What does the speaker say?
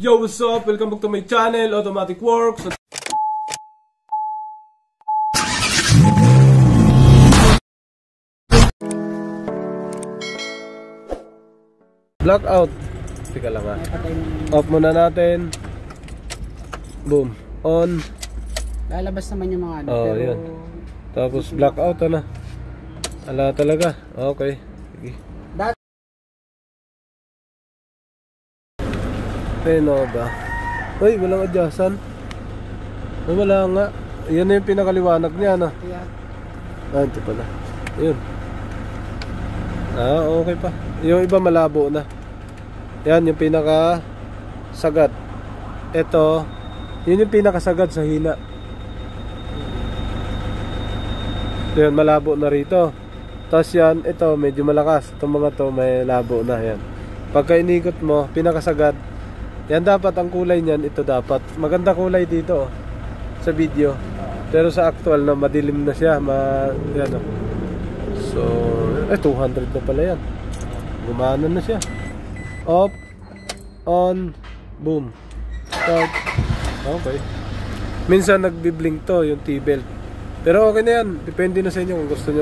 Yo, what's up? Welcome back to my channel, Automatic Works. Blackout. Teka lang ha. Off muna natin. Boom. On. Lalabas naman yung mga ano. Oh, pero... yan. Tapos blackout ano. Ala talaga. Okay. Sige. Ano ba? Uy, walang adyasan. Wala nga. Yan na yung pinakaliwanag niya na. Ah, ito pala. Yun. Ah, okay pa. Yung iba malabo na. Yan yung pinaka sagad. Ito, yun yung pinakasagad sa hila. Yan, malabo na rito. Tapos yan, ito medyo malakas. Itong mga to may labo na. Yan. Pagka inikot mo, pinakasagad. Yan dapat ang kulay niyan, ito dapat. Maganda kulay dito sa video. Pero sa actual na madilim na siya, yan oh. So, 200 na pala yan. Gumana na siya. Off, on, boom. Start. Okay. Minsan nagbi-blink to yung T-belt. Pero okay na yan, depende na sa inyo kung gusto nyo.